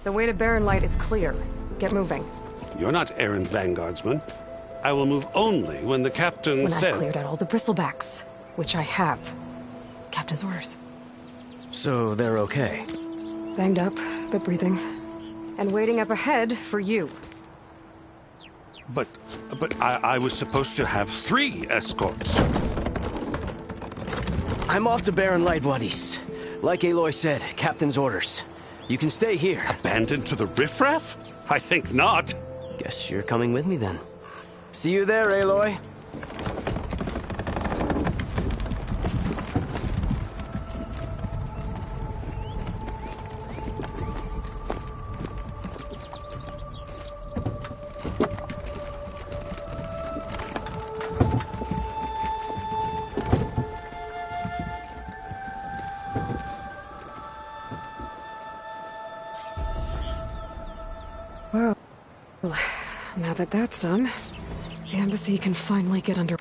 The way to Barren Light is clear. Get moving. You're not errand vanguardsman. I will move only when the captain When says... I've cleared out all the bristlebacks, which I have. Captain's orders. So they're okay? Banged up, but breathing. And waiting up ahead for you. But I was supposed to have 3 escorts. I'm off to Barren Light, buddies. Like Aloy said, Captain's orders. You can stay here. Abandoned to the riffraff? I think not. Guess you're coming with me then. See you there, Aloy. Well, now that that's done, the embassy can finally get under...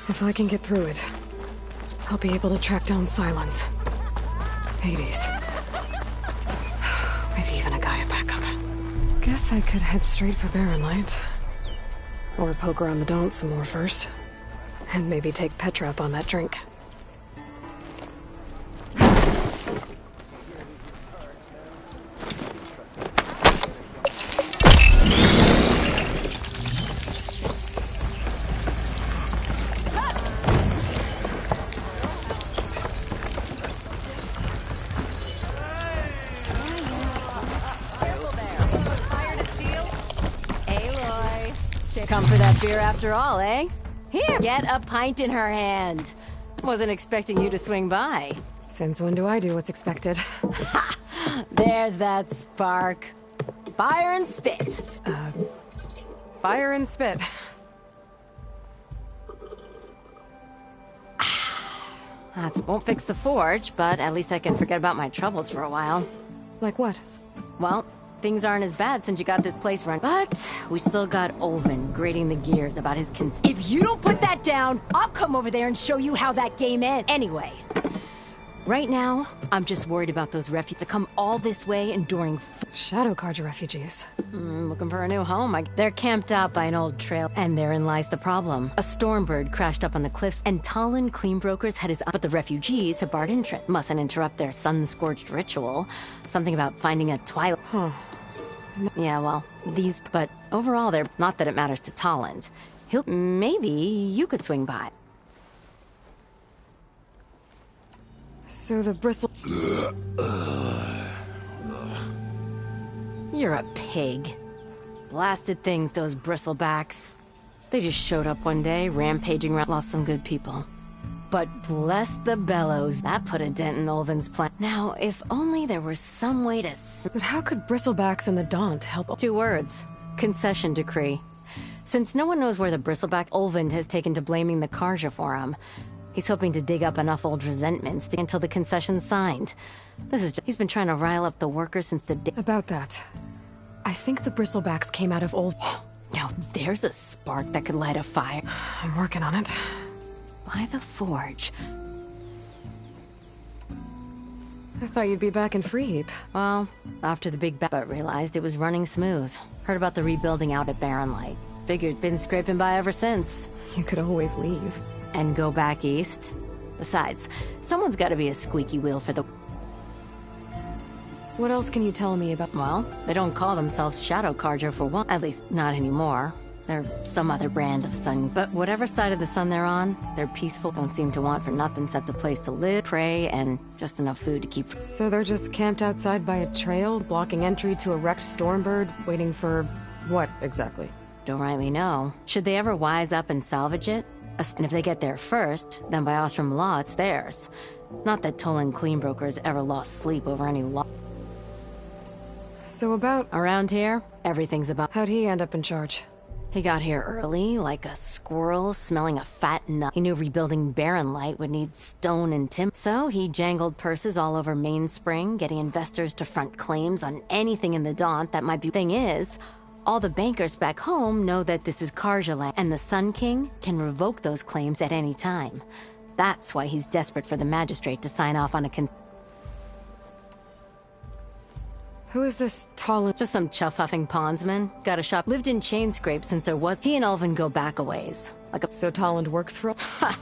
If I can get through it, I'll be able to track down Silence. Hades. Maybe even a Gaia backup. Guess I could head straight for Barren Light. Or poke around the Daunt some more first. And maybe take Petra up on that drink. Come for that beer after all, eh? Here, get a pint in her hand. Wasn't expecting you to swing by. Since when do I do what's expected? There's that spark. Fire and spit. Fire and spit. That won't fix the forge, but at least I can forget about my troubles for a while. Like what? Well, things aren't as bad since you got this place run. But we still got Olvin grating the gears about his If you don't put that down, I'll come over there and show you how that game ends. Anyway, right now, I'm just worried about those refugees to come all this way enduring Shadow Carja refugees. looking for a new home. They're camped out by an old trail, and therein lies the problem. A stormbird crashed up on the cliffs, and Talon Cleanbrokers had his... But the refugees have barred entrance. Mustn't interrupt their sun-scorched ritual. Something about finding a twilight... Huh. Yeah, well, these... But overall, they're... Not that it matters to Talon. He'll... Maybe you could swing by. So the bristle... You're a pig. Blasted things, those bristlebacks. They just showed up one day, rampaging around, lost some good people. But bless the bellows, that put a dent in Olvin's plan. Now, if only there were some way to... But how could bristlebacks and the Daunt help... 2 words. Concession decree. Since no one knows where the bristleback, Olvin has taken to blaming the Carja for him. He's hoping to dig up enough old resentments until the concession's signed. He's been trying to rile up the workers since the day... About that. I think the bristlebacks came out of old... Now there's a spark that could light a fire. I'm working on it. By the forge. I thought you'd be back in Freeheap. Well, after the big but realized it was running smooth. Heard about the rebuilding out at Barren Light. Figured been scraping by ever since. You could always leave. And go back east. Besides, someone's got to be a squeaky wheel for the... What else can you tell me about... Well, they don't call themselves Shadow Carja for one. At least, not anymore. They're some other brand of sun, but whatever side of the sun they're on, they're peaceful, don't seem to want for nothing except a place to live, pray, and just enough food to keep... So they're just camped outside by a trail, blocking entry to a wrecked Stormbird, waiting for what, exactly? Don't rightly know. Should they ever wise up and salvage it? And if they get there first, then by Ostrom law, it's theirs. Not that Tolan Cleanbroker's ever lost sleep over any law. So about... Around here, everything's about... How'd he end up in charge? He got here early, like a squirrel smelling a fat nut. He knew rebuilding Barren Light would need stone and timber. So he jangled purses all over Mainspring, getting investors to front claims on anything in the Daunt that might be... Thing is, all the bankers back home know that this is Karja land, and the Sun King can revoke those claims at any time. That's why he's desperate for the magistrate to sign off on a Who is this tall and... Just some chuff-huffing pondsman. Got a shop. Lived in Chainscrape since there was... He and Ulvin go back a ways. Like a... So Tolland works for... Ha!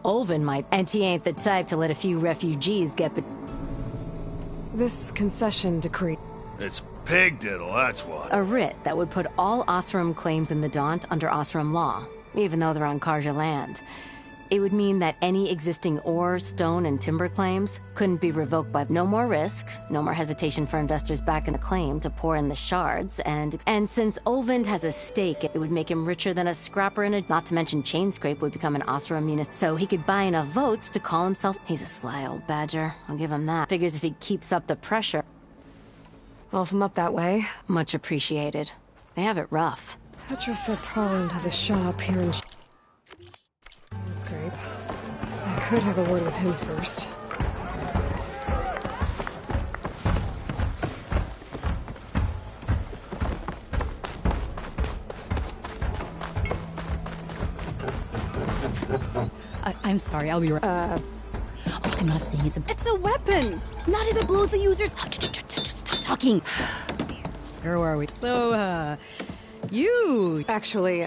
Ulvin might. And he ain't the type to let a few refugees get... This concession decree... It's pig diddle, that's what. A writ that would put all Osram claims in the Daunt under Osram law, even though they're on Karja land. It would mean that any existing ore, stone, and timber claims couldn't be revoked by no more risk, no more hesitation for investors back in the claim to pour in the shards, and since Ulvund has a stake, it would make him richer than a scrapper in a... Not to mention Chainscrape would become an Osram munis, so he could buy enough votes to call himself... He's a sly old badger, I'll give him that. Figures if he keeps up the pressure... I'll him up that way. Much appreciated. They have it rough. Petra said Tolland has a shop here in... Scrape. I could have a word with him first. I'm sorry, I'll be right. Oh, I'm not saying it's a... It's a weapon! Not if it blows the users... Just stop talking. Where are we? So, you... Actually,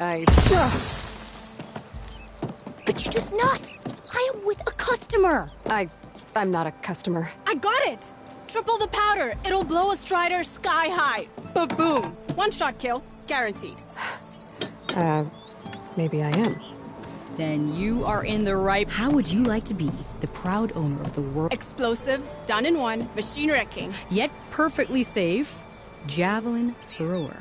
But you're just nuts! I am with a customer! I'm not a customer. I got it! Triple the powder. It'll blow a Strider sky high. Ba-boom. One shot kill. Guaranteed. Maybe I am. Then you are in the right... How would you like to be the proud owner of the world? Explosive, done in one, machine wrecking. Yet perfectly safe, javelin thrower.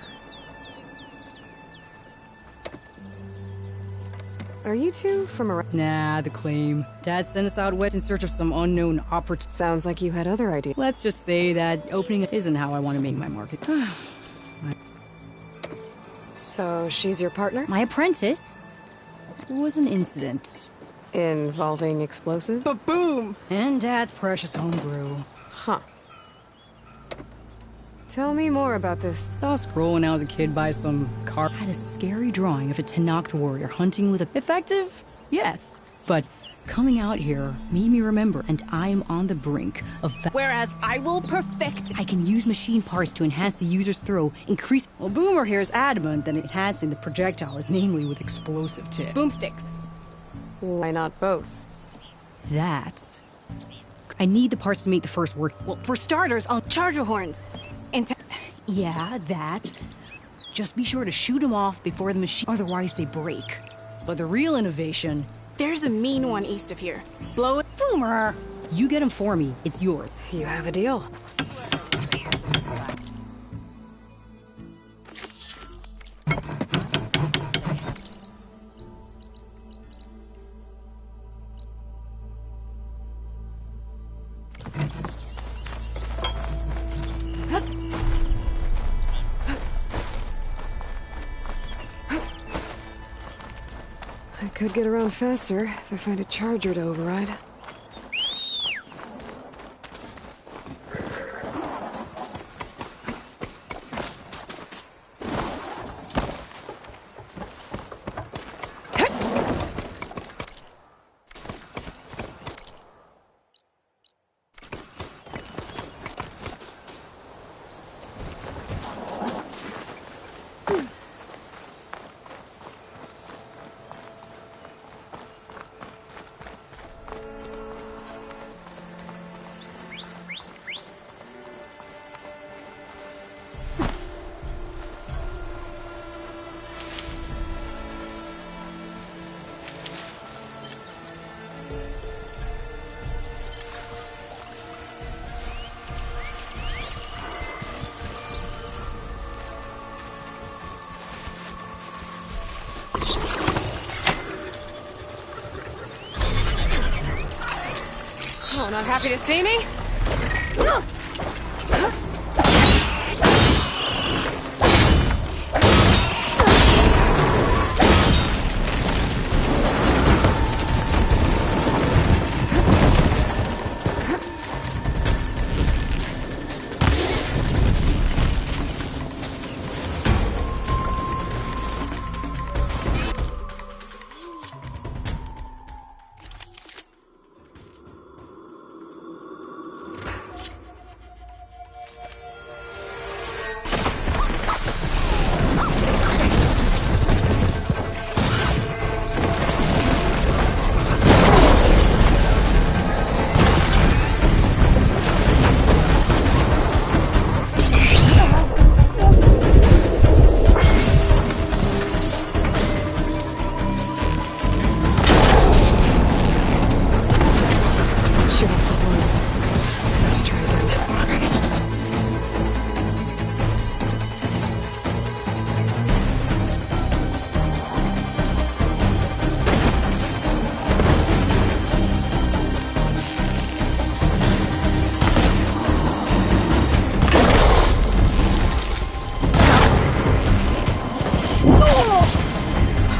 Are you two from around? Nah, the claim. Dad sent us out west in search of some unknown opportunity. Sounds like you had other ideas. Let's just say that opening it isn't how I want to make my market. So she's your partner? My apprentice was an incident. Involving explosive? Ba-boom! And Dad's precious homebrew. Huh. Tell me more about this. Saw a scroll when I was a kid by some car. Had a scary drawing of a Tenakth warrior hunting with a... Effective? Yes. But coming out here made me remember, and I am on the brink of... Whereas I will perfect... I can use machine parts to enhance the user's throw, increase... Well, Boomer here is adamant that enhancing the projectile, namely with explosive tip. Boomsticks. Why not both? That... I need the parts to make the first work. Well, for starters, I'll charger horns. Yeah, that. Just be sure to shoot them off before the machine... Otherwise they break. But the real innovation... There's a mean one east of here. Blow it. Boomer! You get them for me. It's yours. You have a deal. I could get around faster if I find a charger to override. Oh, not happy to see me? Shoot off the walls. Have to try again.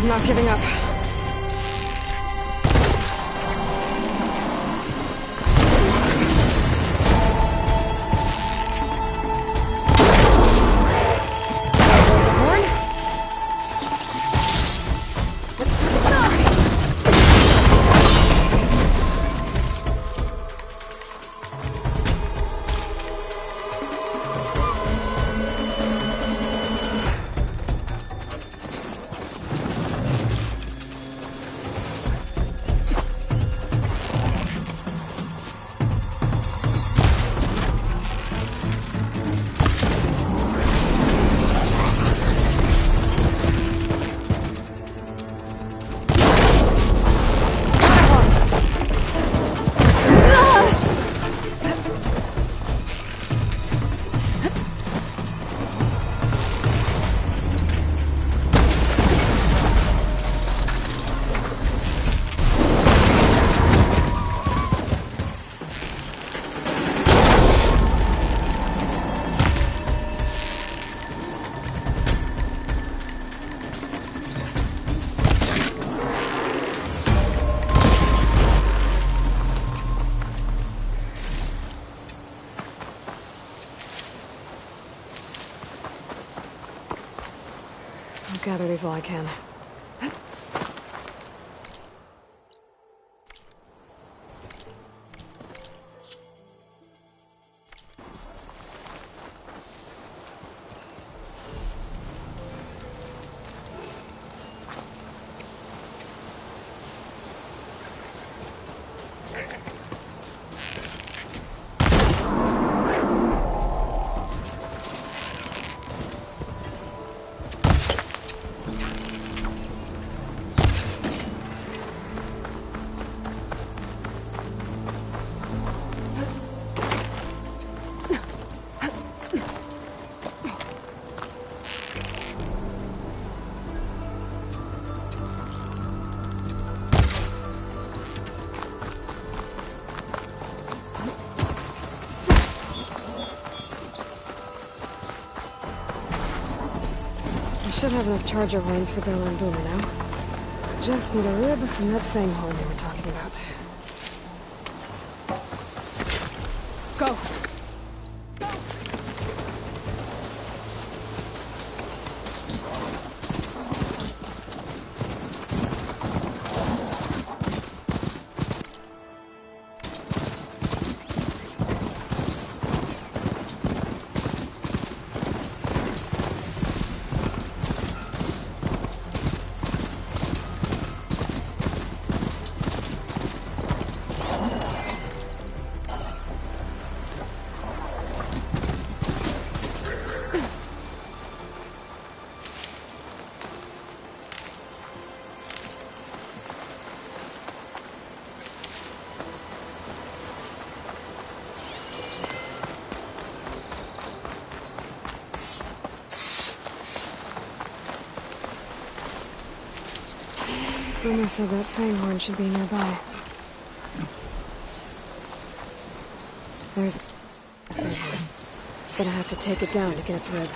I'm not giving up. I'll gather these while I can. I should have enough charger lines for Della and Boomer now. Just need a rib from that fang horn they were talking about. Go! Boomer said that Fanghorn should be nearby. There's the Fanghorn. Gonna have to take it down to get its rib.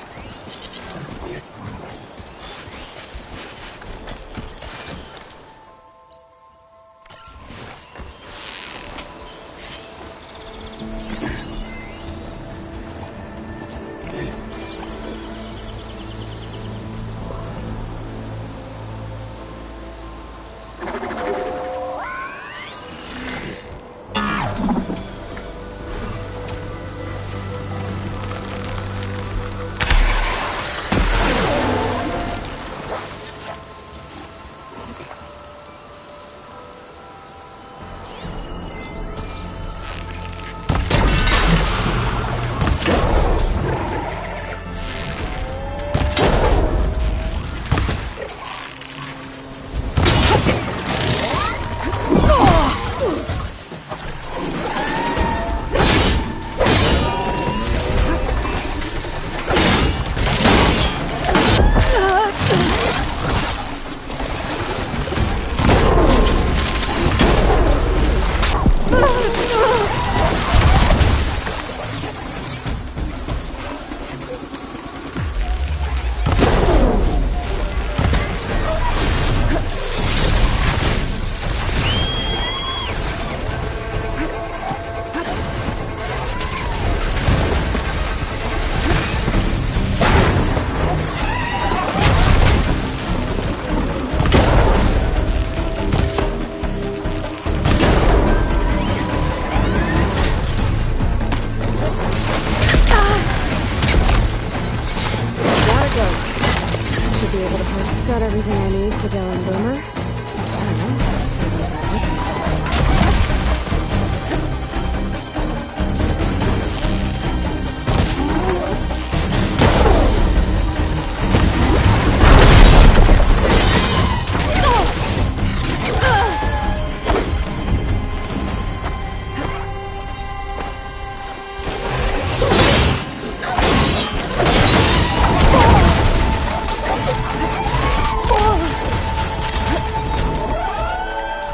Got everything I need for Del and Boomer. I don't know how to say what I'm looking for.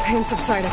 Pain subsiding.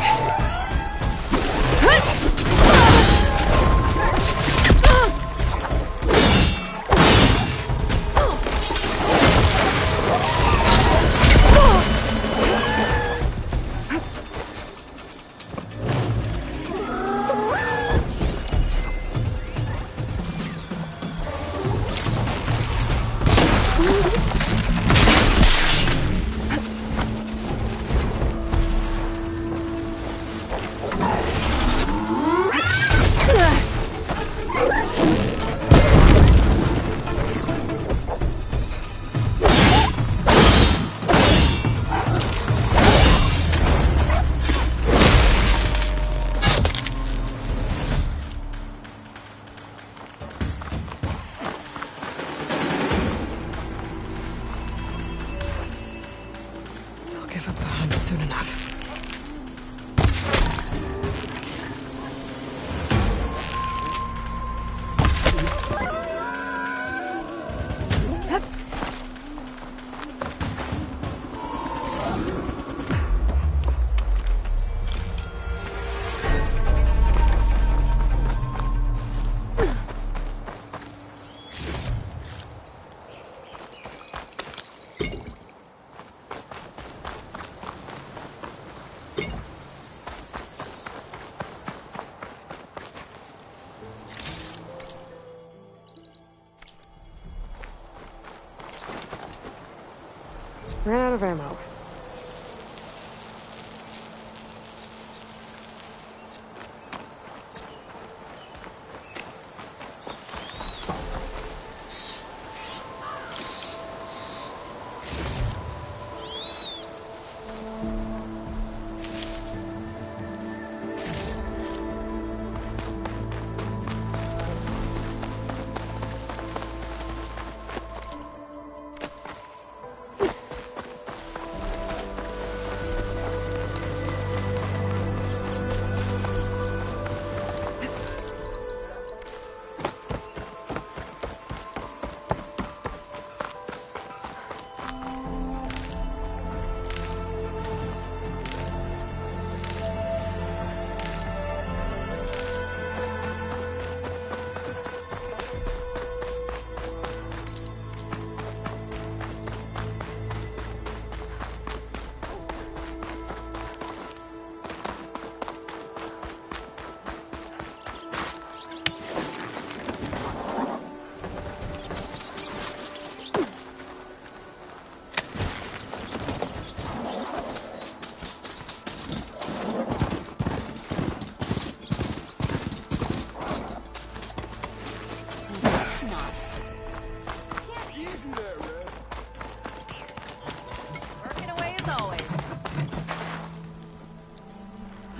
Give up the hunt soon enough. Ran out of ammo.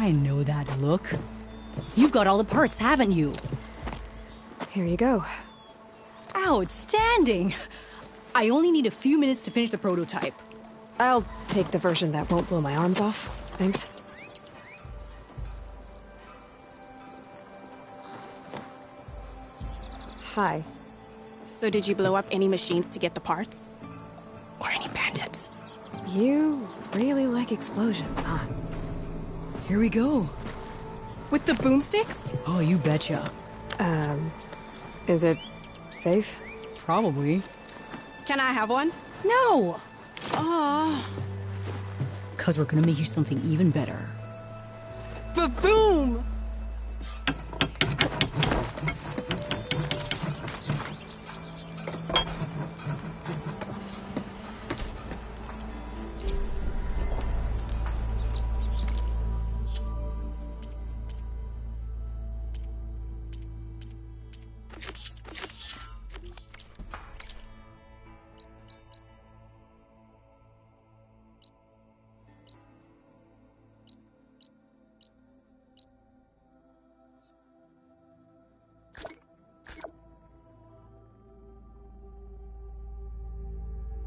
I know that look. You've got all the parts, haven't you? Here you go. Outstanding! I only need a few minutes to finish the prototype. I'll take the version that won't blow my arms off. Thanks. Hi. So did you blow up any machines to get the parts? Or any bandits? You really like explosions, huh? Here we go. With the boomsticks? Oh, you betcha. Is it safe? Probably. Can I have one? No! Oh, Cause we're gonna make you something even better. ba-boom!